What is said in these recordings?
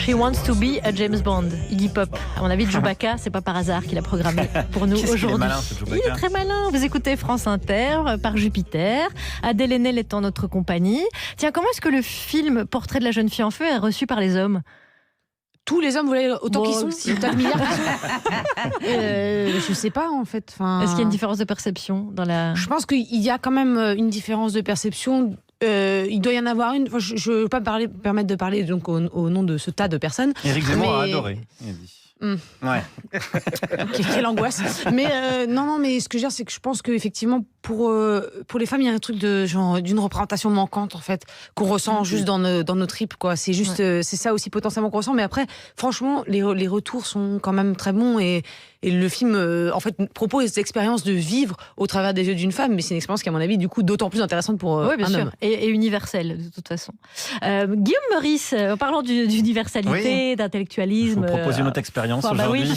She Wants to Be a James Bond, Iggy Pop. À mon avis, Chewbacca, c'est pas par hasard qu'il a programmé pour nous aujourd'hui. Il est malin, ce Chewbacca. Il est très malin. Vous écoutez France Inter par Jupiter. Adèle Haenel est en notre compagnie. Tiens, comment est-ce que le film Portrait de la jeune fille en feu est reçu par les hommes ? Tous les hommes, vous voulez autant qu'ils sont, Si. autant de milliards qu'ils sont. Je sais pas en fait. Est-ce qu'il y a une différence de perception dans la... Je pense qu'il y a quand même une différence de perception. Il doit y en avoir une. Enfin, je ne veux pas permettre de parler donc, au nom de ce tas de personnes. Éric Zemmour a adoré. Il a dit. Ouais. Quelle angoisse. Mais non, mais ce que je veux dire, c'est que je pense qu'effectivement, pour les femmes, il y a un truc d'une représentation manquante, en fait, qu'on ressent juste dans nos tripes, quoi. C'est juste, c'est ça aussi potentiellement qu'on ressent. Mais après, franchement, les retours sont quand même très bons et le film, en fait, propose cette expérience de vivre au travers des yeux d'une femme. Mais c'est une expérience qui, à mon avis, du coup, d'autant plus intéressante pour Oui, bien un sûr. homme. Et universelle, de toute façon. Guillaume Meurice, en parlant d'universalité, d'intellectualisme. Je vous propose une autre expérience aujourd'hui.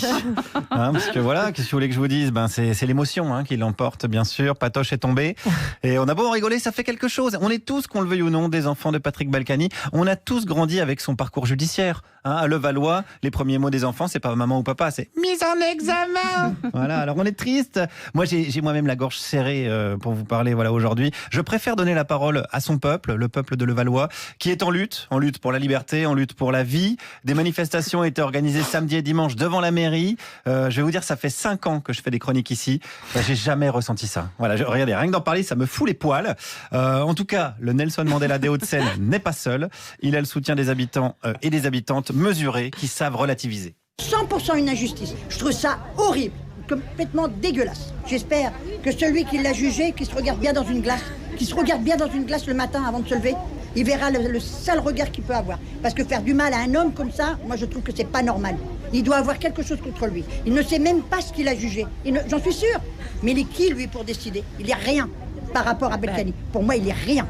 Parce que voilà, qu'est-ce que vous voulez que je vous dise ? C'est l'émotion qui l'emporte, bien sûr. Patoche est tombé. Et on a beau en rigoler, ça fait quelque chose. On est tous, qu'on le veuille ou non, des enfants de Patrick Balkany. On a tous grandi avec son parcours judiciaire. À Levallois, les premiers mots des enfants, c'est pas maman ou papa, c'est mise en examen. Voilà, alors on est triste. Moi, j'ai moi-même la gorge serrée pour vous parler aujourd'hui. Je préfère donner la parole à son peuple, le peuple de Levallois, qui est en lutte pour la liberté, en lutte pour la vie. Des manifestations étaient organisées samedi et dimanche devant la mairie. Je vais vous dire, ça fait 5 ans que je fais des chroniques ici. J'ai jamais ressenti ça. Voilà, regardez, rien que d'en parler, ça me fout les poils. En tout cas, le Nelson Mandela des Hauts-de-Seine n'est pas seul. Il a le soutien des habitants et des habitantes mesurés qui savent relativiser. 100% une injustice. Je trouve ça horrible, complètement dégueulasse. J'espère que celui qui l'a jugé, qui se regarde bien dans une glace, le matin avant de se lever, il verra le sale regard qu'il peut avoir. Parce que faire du mal à un homme comme ça, moi je trouve que c'est pas normal. Il doit avoir quelque chose contre lui. Il ne sait même pas ce qu'il a jugé. J'en suis sûr. Mais il est qui, lui, pour décider ? Il n'est rien par rapport à Balkany. Pour moi, il est rien.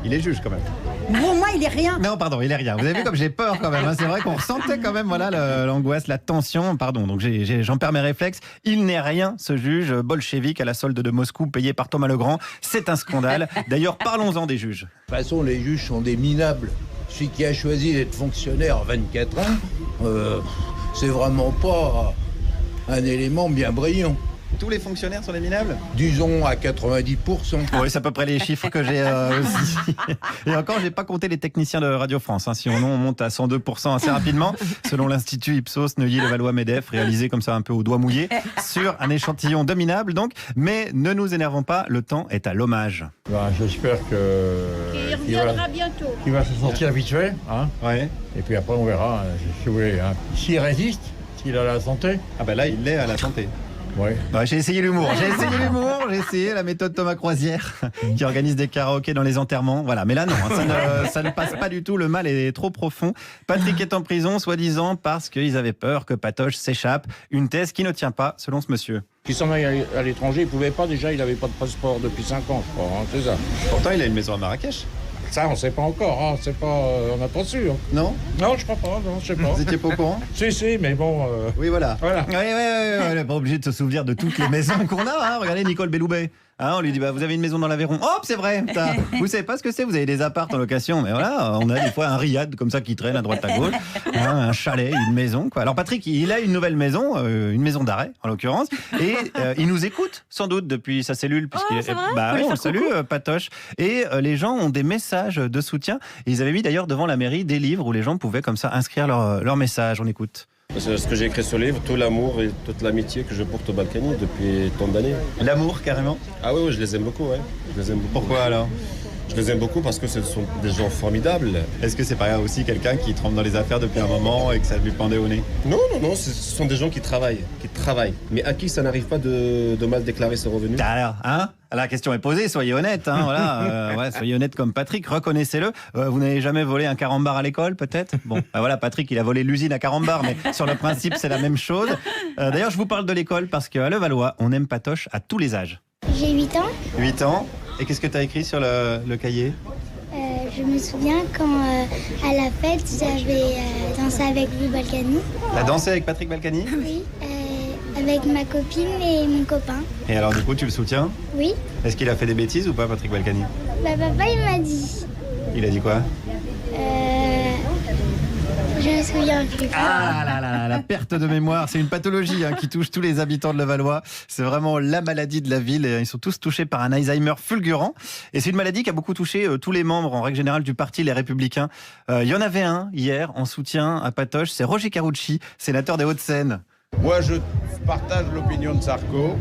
Il est juge quand même. Pour moi, il est rien. Non, pardon, il est rien. Vous avez vu comme j'ai peur quand même. C'est vrai qu'on ressentait quand même l'angoisse, la tension. Pardon, donc j'en perds mes réflexes. Il n'est rien, ce juge bolchevique à la solde de Moscou, payé par Thomas Legrand. C'est un scandale. D'ailleurs, parlons-en des juges. De toute façon, les juges sont des minables. Celui qui a choisi d'être fonctionnaire 24 ans, c'est vraiment pas un élément bien brillant. Tous les fonctionnaires sont des minables ? Disons à 90%. Oui, c'est à peu près les chiffres que j'ai aussi. Et encore, j'ai pas compté les techniciens de Radio France. Sinon, on monte à 102% assez rapidement, selon l'Institut Ipsos Neuilly-Levallois-Medef, réalisé comme ça un peu au doigt mouillé, sur un échantillon de minables donc. Mais ne nous énervons pas, le temps est à l'hommage. J'espère qu'il reviendra bientôt. Qu'il va se sentir habitué. Ouais. Et puis après, on verra, si vous voulez. S'il résiste, s'il a la santé. Ah ben là, il l'est à la santé. Ouais. J'ai essayé l'humour, j'ai essayé la méthode Thomas Croisière qui organise des karaokés dans les enterrements. Voilà, mais là non, ça ne passe pas du tout, le mal est trop profond. Patrick est en prison, soi-disant parce qu'ils avaient peur que Patoche s'échappe. Une thèse qui ne tient pas, selon ce monsieur. Qu'il s'en aille à l'étranger, il pouvait pas déjà, il avait pas de passeport depuis 5 ans, je crois, c'est ça. Pourtant, il a une maison à Marrakech. Ça, on sait pas encore, on n'a pas su. Non ? Non, je crois pas, non, je sais pas. Vous étiez pas au courant ? Si, mais bon... Oui, voilà. Voilà. Oui, on n'est pas obligé de se souvenir de toutes les maisons qu'on a. Regardez Nicole Belloubet. On lui dit, vous avez une maison dans l'Aveyron. Hop, c'est vrai. Vous savez pas ce que c'est, vous avez des apparts en location. Mais voilà, on a des fois un riad comme ça qui traîne à droite à gauche. Un chalet, une maison, quoi. Alors Patrick, il a une nouvelle maison, une maison d'arrêt en l'occurrence. Et il nous écoute sans doute depuis sa cellule. C'est vrai ? Oui, on le salue, Patoche. Et les gens ont des messages de soutien. Et ils avaient mis d'ailleurs devant la mairie des livres où les gens pouvaient comme ça inscrire leur message. On écoute. C'est ce que j'ai écrit sur le livre, tout l'amour et toute l'amitié que je porte au Balkany depuis tant d'années. L'amour, carrément ? Ah oui, je les aime beaucoup, ouais. Je les aime beaucoup. Pourquoi alors ? Je les aime beaucoup parce que ce sont des gens formidables. Est-ce que c'est pas aussi quelqu'un qui trempe dans les affaires depuis un moment et que ça lui pendait au nez ? Non, ce sont des gens qui travaillent. Mais à qui ça n'arrive pas de mal déclarer ses revenus ? Alors, la question est posée, soyez honnête, soyez honnête comme Patrick, reconnaissez-le. Vous n'avez jamais volé un carambar à l'école, peut-être ? Bon, voilà, Patrick, il a volé l'usine à carambar, mais sur le principe, c'est la même chose. D'ailleurs, je vous parle de l'école parce qu'à Levallois, on aime Patoche à tous les âges. J'ai 8 ans. 8 ans. Et qu'est-ce que tu as écrit sur le cahier ? Je me souviens quand, à la fête, j'avais dansé avec Louis Balkany. T'as dansé avec Patrick Balkany ? Oui, avec ma copine et mon copain. Et alors, du coup, tu le soutiens ? Oui. Est-ce qu'il a fait des bêtises ou pas, Patrick Balkany ? Papa, il m'a dit. Il a dit quoi ? Je Je me souviens plus. Ah là là là, la perte de mémoire, c'est une pathologie qui touche tous les habitants de Levallois. C'est vraiment la maladie de la ville. Ils sont tous touchés par un Alzheimer fulgurant. Et c'est une maladie qui a beaucoup touché tous les membres, en règle générale, du parti Les Républicains. Il y en avait un hier en soutien à Patoche, c'est Roger Carucci, sénateur des Hauts-de-Seine. Moi, je partage l'opinion de Sarko.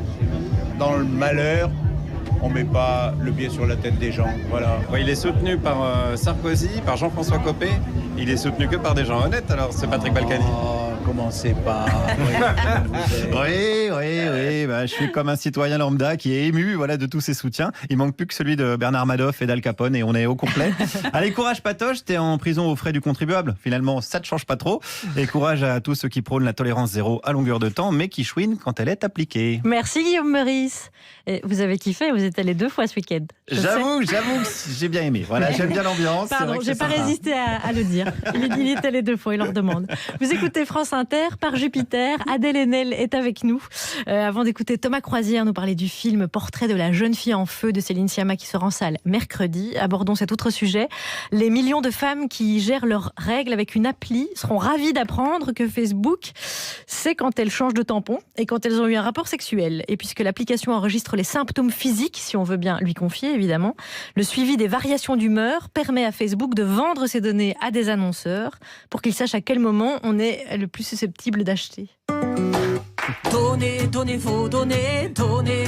Dans le malheur, on met pas le pied sur la tête des gens. Voilà. Ouais, il est soutenu par Sarkozy, par Jean-François Copé. Il est soutenu que par des gens honnêtes, alors c'est Patrick Balkany. Commencez pas. Oui, je suis comme un citoyen lambda qui est ému de tous ces soutiens. Il manque plus que celui de Bernard Madoff et d'Al Capone et on est au complet. Allez, courage Patoche, t'es en prison aux frais du contribuable. Finalement, ça te change pas trop. Et courage à tous ceux qui prônent la tolérance zéro à longueur de temps, mais qui chouinent quand elle est appliquée. Merci Guillaume Meurice. Et vous avez kiffé, vous êtes allé 2 fois ce week-end. J'avoue que j'ai bien aimé. Voilà, j'aime bien l'ambiance. Pardon, j'ai pas résisté à le dire. Il est allé 2 fois, il leur demande. Vous écoutez France Inter par Jupiter. Adèle Haenel est avec nous. Avant d'écouter Thomas Croisière nous parler du film Portrait de la jeune fille en feu de Céline Sciamma qui sera en salle mercredi. Abordons cet autre sujet. Les millions de femmes qui gèrent leurs règles avec une appli seront ravies d'apprendre que Facebook, c'est quand elles changent de tampon et quand elles ont eu un rapport sexuel. Et puisque l'application enregistre les symptômes physiques, si on veut bien lui confier évidemment, le suivi des variations d'humeur permet à Facebook de vendre ses données à des annonceurs pour qu'ils sachent à quel moment on est le plus susceptible d'acheter. Donnez vos données,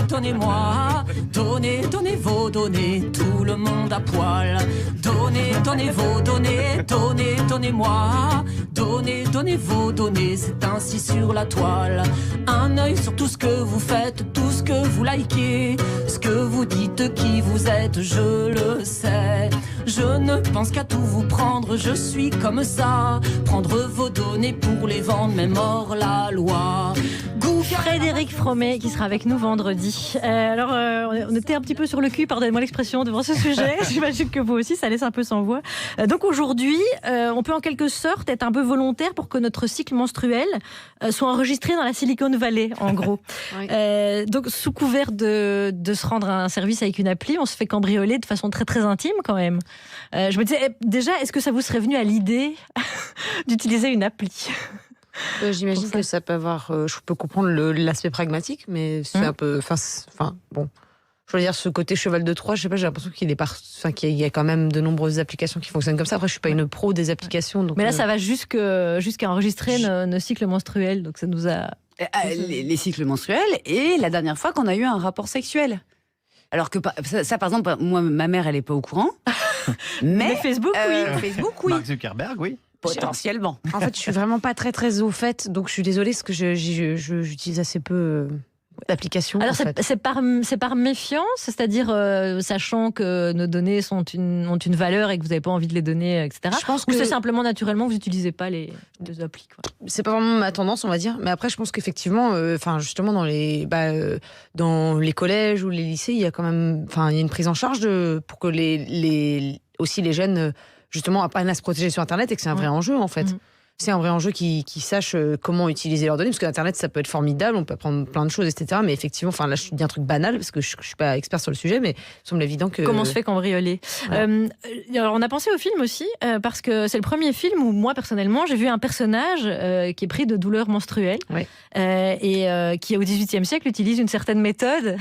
donnez-moi. Donnez vos données, tout le monde à poil. Donnez vos données, donnez-moi. Donnez vos données, c'est ainsi sur la toile. Un œil sur tout ce que vous faites, tout ce que vous likez. Ce que vous dites, qui vous êtes, je le sais. Je ne pense qu'à tout vous prendre, je suis comme ça. Prendre vos données pour les vendre, même hors la loi. Frédéric Fromet qui sera avec nous vendredi. Alors, on était un petit peu sur le cul, pardonnez-moi l'expression, devant ce sujet. J'imagine que vous aussi, ça laisse un peu sans voix. Donc aujourd'hui, on peut en quelque sorte être un peu volontaire pour que notre cycle menstruel soit enregistré dans la Silicon Valley, en gros. Oui. Donc, sous couvert de se rendre à un service avec une appli, on se fait cambrioler de façon très très intime quand même. Je me disais, déjà, est-ce que ça vous serait venu à l'idée d'utiliser une appli ? J'imagine que ça peut avoir. Je peux comprendre l'aspect pragmatique, mais c'est un peu. Enfin, bon. Je veux dire, ce côté cheval de Troie, je sais pas, j'ai l'impression qu'il y a quand même de nombreuses applications qui fonctionnent comme ça. Après, je suis pas une pro des applications. Donc, mais là, ça va jusqu'à enregistrer nos cycles menstruels. Donc, ça nous a. Les cycles menstruels et la dernière fois qu'on a eu un rapport sexuel. Alors que ça, par exemple, moi, ma mère, elle est pas au courant. mais Facebook, oui. Facebook, oui. Mark Zuckerberg, oui. Potentiellement. En fait, je suis vraiment pas très très au fait, donc je suis désolée parce que j'utilise assez peu d'applications. Alors c'est par méfiance, c'est-à-dire sachant que nos données ont une valeur et que vous n'avez pas envie de les donner, etc. Je pense que c'est simplement naturellement vous n'utilisez pas les applis. Quoi. C'est pas vraiment ma tendance, on va dire. Mais après, je pense qu'effectivement, justement dans les collèges ou les lycées, il y a quand même, il y a une prise en charge pour que aussi les jeunes justement apprennent à se protéger sur Internet et que c'est un vrai enjeu en fait. C'est un vrai enjeu qu'ils sachent comment utiliser leurs données, parce que Internet ça peut être formidable, on peut apprendre plein de choses, etc. Mais effectivement, là je dis un truc banal parce que je suis pas expert sur le sujet, mais il semble évident que... Comment on se fait cambrioler. Voilà. Alors on a pensé au film aussi, parce que c'est le premier film où moi personnellement j'ai vu un personnage qui est pris de douleurs menstruelles et qui au XVIIIe siècle utilise une certaine méthode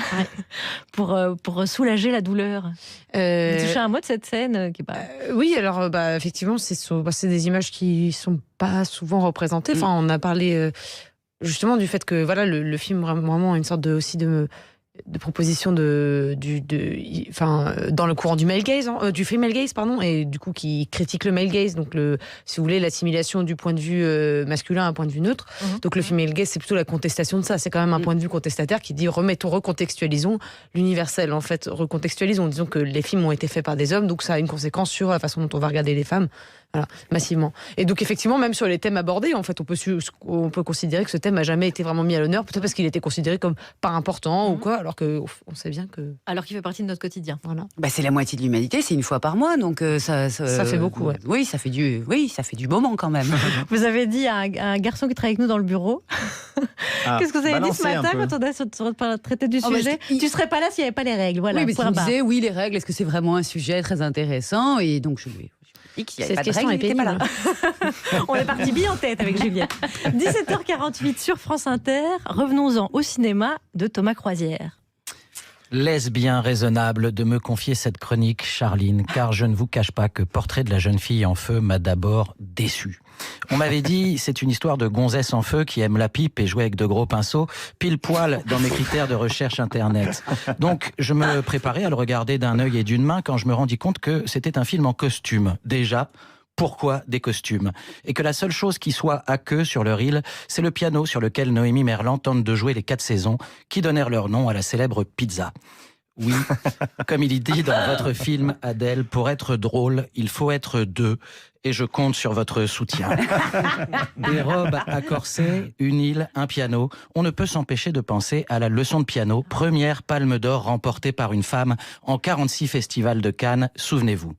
pour soulager la douleur. Vous touchez un mot de cette scène qui est pas... Oui, alors effectivement c'est des images qui sont pas souvent représentées. Enfin, on a parlé justement du fait que le film vraiment une sorte de proposition dans le courant du male gaze, du female gaze, pardon, et du coup qui critique le male gaze, donc si vous voulez l'assimilation du point de vue masculin à un point de vue neutre. Donc le female gaze c'est plutôt la contestation de ça, c'est quand même un point de vue contestataire qui dit recontextualisons l'universel, en fait, recontextualisons, disons que les films ont été faits par des hommes, donc ça a une conséquence sur la façon dont on va regarder les femmes. Voilà, massivement. Et donc effectivement, même sur les thèmes abordés, en fait, on peut considérer que ce thème n'a jamais été vraiment mis à l'honneur, peut-être parce qu'il était considéré comme pas important ou quoi, alors qu'on sait bien que... Alors qu'il fait partie de notre quotidien. Voilà. C'est la moitié de l'humanité, c'est une fois par mois, donc ça fait beaucoup, ouais. Oui, ça fait du moment quand même. Vous avez dit à un garçon qui travaille avec nous dans le bureau, qu'est-ce que vous avez dit ce matin quand on a traité du sujet? Tu serais pas là s'il n'y avait pas les règles. Voilà, oui, mais tu me disais, oui, les règles, est-ce que c'est vraiment un sujet très intéressant? Et donc je lui X, il n'y avait pas de règles, il n'était pas là. On est parti bien en tête avec Juliette. 17h48 sur France Inter. Revenons-en au cinéma de Thomas Croisière. Laisse bien raisonnable de me confier cette chronique, Charline, car je ne vous cache pas que Portrait de la jeune fille en feu m'a d'abord déçu. On m'avait dit, c'est une histoire de gonzesse en feu qui aime la pipe et jouer avec de gros pinceaux, pile poil dans mes critères de recherche internet. Donc, je me préparais à le regarder d'un œil et d'une main quand je me rendis compte que c'était un film en costume. Déjà, pourquoi des costumes? Et que la seule chose qui soit à queue sur leur île, c'est le piano sur lequel Noémie Merlan tente de jouer les 4 saisons qui donnèrent leur nom à la célèbre pizza. Oui, comme il est dit dans votre film, Adèle, pour être drôle, il faut être deux, et je compte sur votre soutien. Des robes à corset, une île, un piano, on ne peut s'empêcher de penser à la leçon de piano, première palme d'or remportée par une femme en 46 festivals de Cannes, souvenez-vous.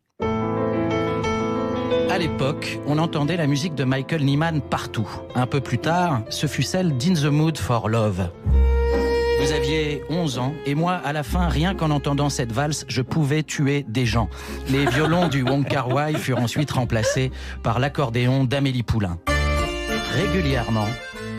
À l'époque, on entendait la musique de Michael Nyman partout. Un peu plus tard, ce fut celle d'In the Mood for Love. Vous aviez 11 ans, et moi, à la fin, rien qu'en entendant cette valse, je pouvais tuer des gens. Les violons du Wong Kar-wai furent ensuite remplacés par l'accordéon d'Amélie Poulain. Régulièrement,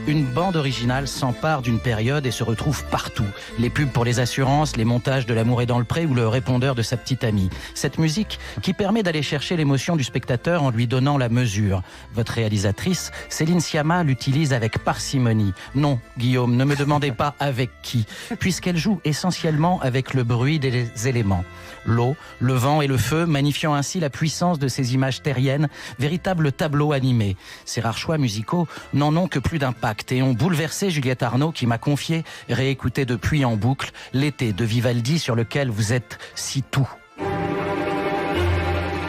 une bande originale s'empare d'une période et se retrouve partout. Les pubs pour les assurances, les montages de L'amour est dans le pré ou le répondeur de sa petite amie. Cette musique qui permet d'aller chercher l'émotion du spectateur en lui donnant la mesure. Votre réalisatrice, Céline Sciamma, l'utilise avec parcimonie. Non, Guillaume, ne me demandez pas avec qui, puisqu'elle joue essentiellement avec le bruit des éléments. L'eau, le vent et le feu, magnifiant ainsi la puissance de ces images terriennes, véritable tableau animé. Ces rares choix musicaux n'en ont que plus d'impact et ont bouleversé Juliette Arnaud qui m'a confié, réécouté depuis en boucle, L'été de Vivaldi sur lequel vous êtes si tout.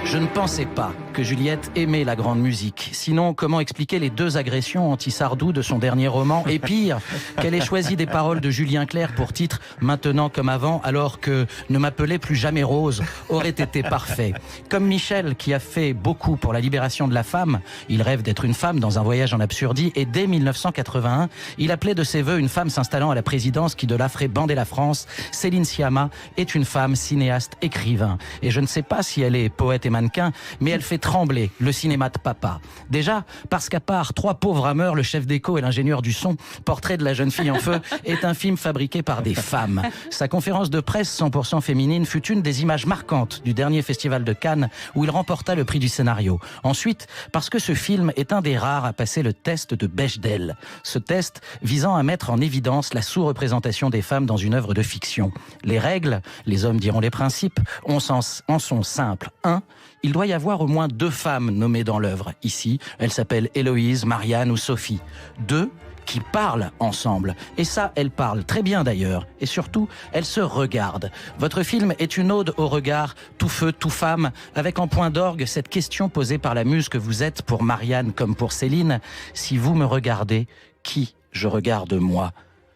Je ne pensais pas que Juliette aimait la grande musique. Sinon, comment expliquer les 2 agressions anti-Sardou de son dernier roman? Et pire, qu'elle ait choisi des paroles de Julien Clerc pour titre « Maintenant comme avant » alors que « Ne m'appelez plus jamais Rose » aurait été parfait. Comme Michel, qui a fait beaucoup pour la libération de la femme, il rêve d'être une femme dans un voyage en absurdie, et dès 1981, il appelait de ses voeux une femme s'installant à la présidence qui de là ferait bander la France. Céline Sciamma est une femme cinéaste, écrivain. Et je ne sais pas si elle est poète et mannequin, mais elle fait trembler le cinéma de papa. Déjà, parce qu'à part 3 pauvres rameurs, le chef d'écho et l'ingénieur du son, Portrait de la jeune fille en feu est un film fabriqué par des femmes. Sa conférence de presse 100% féminine fut une des images marquantes du dernier festival de Cannes où il remporta le prix du scénario. Ensuite, parce que ce film est un des rares à passer le test de Bechdel. Ce test visant à mettre en évidence la sous-représentation des femmes dans une œuvre de fiction. Les règles, les hommes diront les principes, en sont simples. 1. Il doit y avoir au moins 2 femmes nommées dans l'œuvre. Ici, elles s'appellent Héloïse, Marianne ou Sophie. 2 qui parlent ensemble. Et ça, elles parlent très bien d'ailleurs. Et surtout, elles se regardent. Votre film est une ode au regard tout feu, tout femme, avec en point d'orgue cette question posée par la muse que vous êtes pour Marianne comme pour Céline. Si vous me regardez, qui je regarde moi ?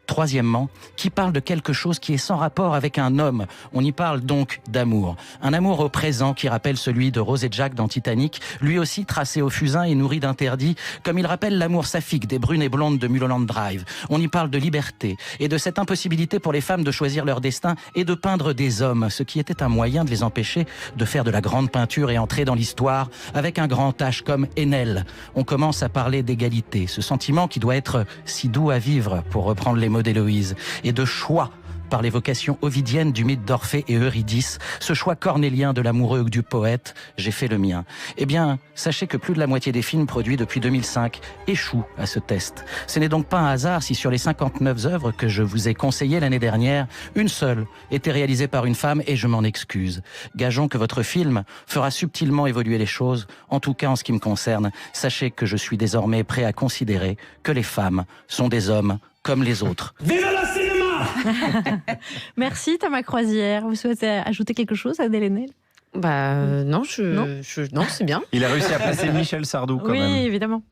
Troisièmement, qui parle de quelque chose qui est sans rapport avec un homme. On y parle donc d'amour. Un amour au présent qui rappelle celui de Rose et Jack dans Titanic, lui aussi tracé au fusain et nourri d'interdits, comme il rappelle l'amour saphique des brunes et blondes de Mulholland Drive. On y parle de liberté et de cette impossibilité pour les femmes de choisir leur destin et de peindre des hommes, ce qui était un moyen de les empêcher de faire de la grande peinture et entrer dans l'histoire avec un grand H comme Enel. On commence à parler d'égalité, ce sentiment qui doit être si doux à vivre, pour reprendre les mots d'Héloïse, et de choix par l'évocation ovidienne du mythe d'Orphée et Eurydice, ce choix cornélien de l'amoureux ou du poète, j'ai fait le mien. Eh bien, sachez que plus de la moitié des films produits depuis 2005 échouent à ce test. Ce n'est donc pas un hasard si sur les 59 œuvres que je vous ai conseillées l'année dernière, une seule était réalisée par une femme et je m'en excuse. Gageons que votre film fera subtilement évoluer les choses. En tout cas, en ce qui me concerne, sachez que je suis désormais prêt à considérer que les femmes sont des hommes comme les autres. Vive le cinéma! Merci Thomas Croisière. Vous souhaitez ajouter quelque chose, Adèle Haenel? Non, non, c'est bien. Il a réussi à placer Michel Sardou quand même. Oui, évidemment.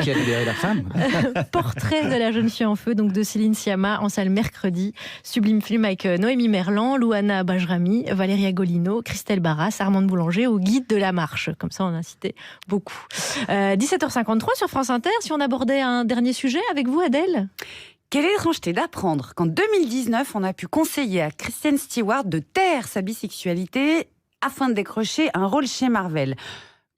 Qui a libéré la femme. Portrait de la jeune fille en feu, donc de Céline Sciamma, en salle mercredi. Sublime film avec Noémie Merlan, Louana Bajrami, Valéria Golino, Christelle Barras, Armande Boulanger au guide de la marche. Comme ça, on a cité beaucoup. 17h53 sur France Inter. Si on abordait un dernier sujet avec vous, Adèle? Quelle étrangeté d'apprendre qu'en 2019, on a pu conseiller à Kristen Stewart de taire sa bisexualité afin de décrocher un rôle chez Marvel.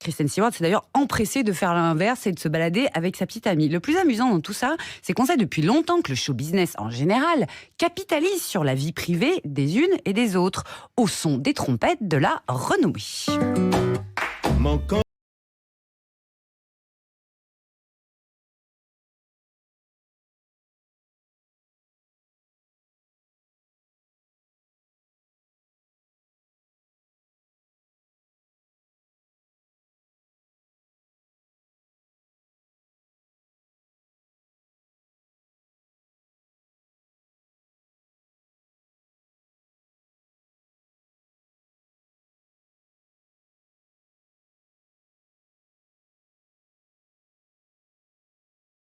Kristen Stewart s'est d'ailleurs empressée de faire l'inverse et de se balader avec sa petite amie. Le plus amusant dans tout ça, c'est qu'on sait depuis longtemps que le show business en général capitalise sur la vie privée des unes et des autres, au son des trompettes de la renommée.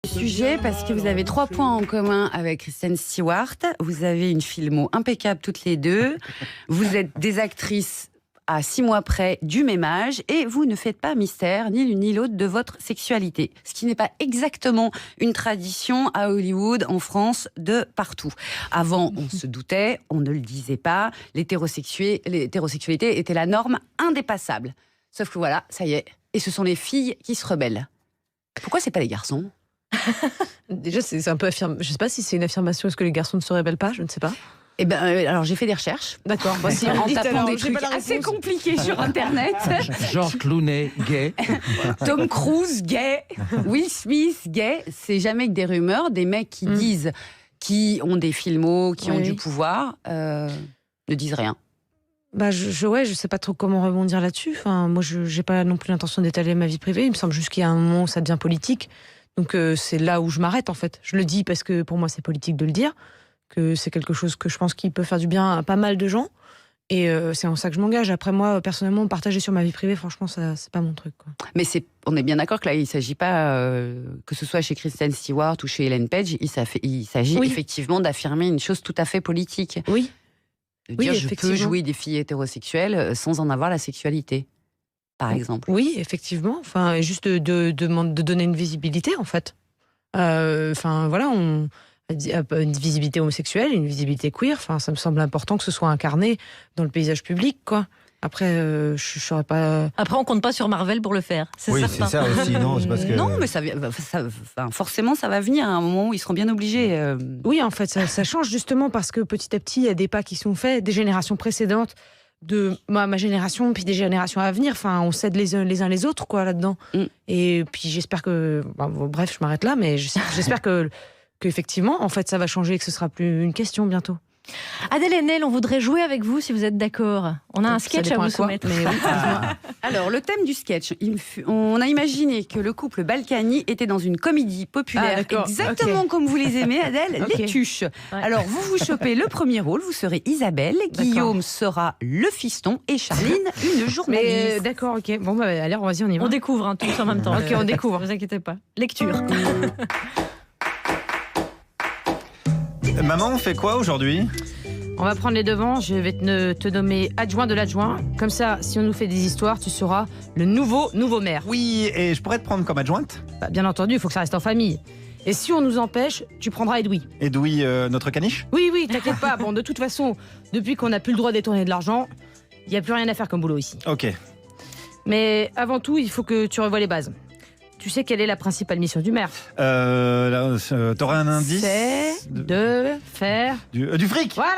Sujet parce que vous avez 3 points en commun avec Kristen Stewart. Vous avez une filmo impeccable toutes les deux. Vous êtes des actrices à 6 mois près du même âge et vous ne faites pas mystère ni l'une ni l'autre de votre sexualité. Ce qui n'est pas exactement une tradition à Hollywood, en France, de partout. Avant, on se doutait, on ne le disait pas. L'hétérosexualité était la norme indépassable. Sauf que voilà, ça y est. Et ce sont les filles qui se rebellent. Pourquoi c'est pas les garçons ? Déjà, c'est un peu je sais pas si c'est une affirmation. Est-ce que les garçons ne se rebellent pas ? Je ne sais pas. Eh ben, alors j'ai fait des recherches. D'accord. En tapant des trucs assez compliqués sur Internet. George Clooney, gay. Tom Cruise, gay. Will Smith, gay. C'est jamais que des rumeurs. Des mecs qui disent, qui ont des filmos, qui ont du pouvoir, ne disent rien. Bah je sais pas trop comment rebondir là-dessus. Enfin, moi, j'ai pas non plus l'intention d'étaler ma vie privée. Il me semble juste qu'il y a un moment où ça devient politique. Donc c'est là où je m'arrête en fait. Je le dis parce que pour moi c'est politique de le dire, que c'est quelque chose que je pense qui peut faire du bien à pas mal de gens. Et c'est en ça que je m'engage. Après moi, personnellement, partager sur ma vie privée, franchement, ça c'est pas mon truc, quoi. Mais on est bien d'accord que là, il s'agit pas, que ce soit chez Kristen Stewart ou chez Ellen Page, il s'agit effectivement d'affirmer une chose tout à fait politique. Oui. De dire je peux jouer des filles hétérosexuelles sans en avoir la sexualité. Par exemple. Oui, effectivement. Enfin, juste de donner une visibilité, en fait. Enfin, voilà, une visibilité homosexuelle, une visibilité queer. Enfin, ça me semble important que ce soit incarné dans le paysage public, quoi. Après, je saurais pas. Après, on compte pas sur Marvel pour le faire. Oui, certain. c'est ça aussi. Non, c'est parce que... non, mais forcément, ça va venir à un moment où ils seront bien obligés. Oui, en fait, ça change justement parce que petit à petit, il y a des pas qui sont faits, des générations précédentes. De ma génération puis des générations à venir, enfin on s'aide les uns les autres quoi là-dedans. Et puis j'espère que bref, je m'arrête là, mais j'espère que effectivement en fait ça va changer et que ce sera plus une question bientôt. Adèle Haenel, on voudrait jouer avec vous si vous êtes d'accord. On a un sketch à vous soumettre. Mais oui, alors, le thème du sketch, on a imaginé que le couple Balkany était dans une comédie populaire, exactement comme vous les aimez, Adèle, les Tuches. Ouais. Alors, vous chopez le premier rôle, vous serez Isabelle, Guillaume sera le fiston et Charline, une journaliste. D'accord, ok. Bon, bah, allez, vas-y, on y va. On découvre tous en même temps. Ok, on découvre. Ne vous inquiétez pas. Lecture. Maman, on fait quoi aujourd'hui ? On va prendre les devants, je vais te nommer adjoint de l'adjoint. Comme ça, si on nous fait des histoires, tu seras le nouveau maire. Oui, et je pourrais te prendre comme adjointe ? Bah, bien entendu, il faut que ça reste en famille. Et si on nous empêche, tu prendras Edoui. Edoui, notre caniche ? Oui, t'inquiète pas. Bon, de toute façon, depuis qu'on n'a plus le droit de détourner de l'argent, il n'y a plus rien à faire comme boulot ici. Ok. Mais avant tout, il faut que tu revoies les bases. Tu sais quelle est la principale mission du maire ? T'aurais un indice ? C'est de faire... Du fric ! Voilà,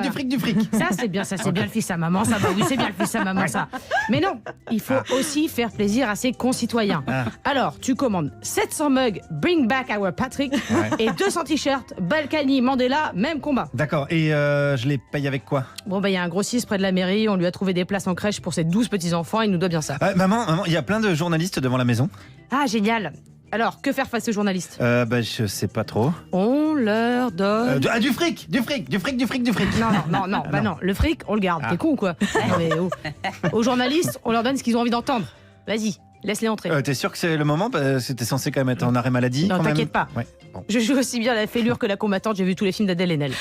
Du fric. Ça, c'est bien, bien le fils à maman, ça. Bah oui, c'est bien le fils à maman, ça. Mais non, il faut aussi faire plaisir à ses concitoyens. Alors, tu commandes 700 mugs Bring Back Our Patrick et 200 t-shirts Balkany, Mandela, même combat. D'accord, et je les paye avec quoi ? Bon, bah, il y a un grossiste près de la mairie, on lui a trouvé des places en crèche pour ses 12 petits-enfants, il nous doit bien ça. Maman, il y a plein de journalistes devant la maison. Ah, génial. Alors, que faire face aux journalistes ? Je sais pas trop. On leur donne... du fric. Non, le fric, on le garde. T'es con ou quoi ? Non, mais aux journalistes, on leur donne ce qu'ils ont envie d'entendre. Vas-y. Laisse-les entrer. T'es sûr que c'est le moment? C'était censé quand même être en arrêt maladie. Non, quand même. t'inquiète pas. Ouais. Bon. Je joue aussi bien la fêlure que la combattante. J'ai vu tous les films d'Adèle Haenel.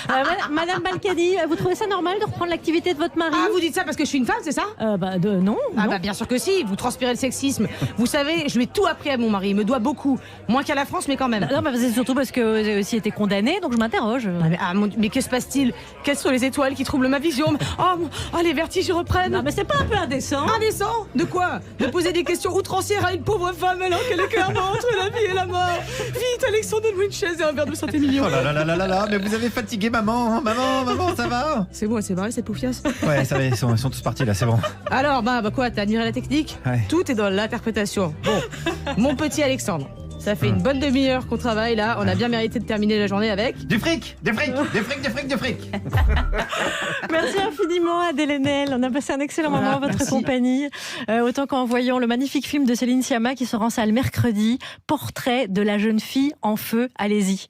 Madame Balkany, vous trouvez ça normal de reprendre l'activité de votre mari? Ah, vous dites ça parce que je suis une femme, c'est ça? Non. Ah bah bien sûr que si, vous transpirez le sexisme. Vous savez, je lui ai tout appris à mon mari, il me doit beaucoup. Moins qu'à la France, mais quand même. Non, mais c'est surtout parce que vous avez aussi été condamné, donc je m'interroge. Mais que se passe-t-il? Quelles sont les étoiles qui troublent ma vision? Oh, les vertiges reprennent. Non, mais c'est pas un peu indécent? Indécent? De quoi? De poser des questions outrancières à une pauvre femme alors qu'elle est clairement entre la vie et la mort. Vite, Alexandre, donne-moi une chaise et un verre de Saint-Émilion. Oh là, mais vous avez fatigué maman, ça va? C'est bon, elle s'est barrée cette poufiasse. Ouais, ça va, ils sont tous partis là, c'est bon. Alors, quoi, t'as admiré la technique? Ouais. Tout est dans l'interprétation. Bon, mon petit Alexandre, ça fait une bonne demi-heure qu'on travaille là, on a bien mérité de terminer la journée avec... Du fric. Merci infiniment Adèle Haenel, on a passé un excellent moment en votre compagnie. Autant qu'en voyant le magnifique film de Céline Sciamma qui sera en salle mercredi, Portrait de la jeune fille en feu, allez-y.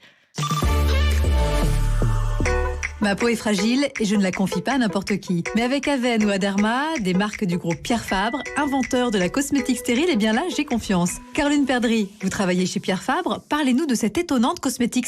Ma peau est fragile et je ne la confie pas à n'importe qui. Mais avec Aven ou Aderma, des marques du groupe Pierre Fabre, inventeur de la cosmétique stérile, eh bien là, j'ai confiance. Caroline Perdry, vous travaillez chez Pierre Fabre, parlez-nous de cette étonnante cosmétique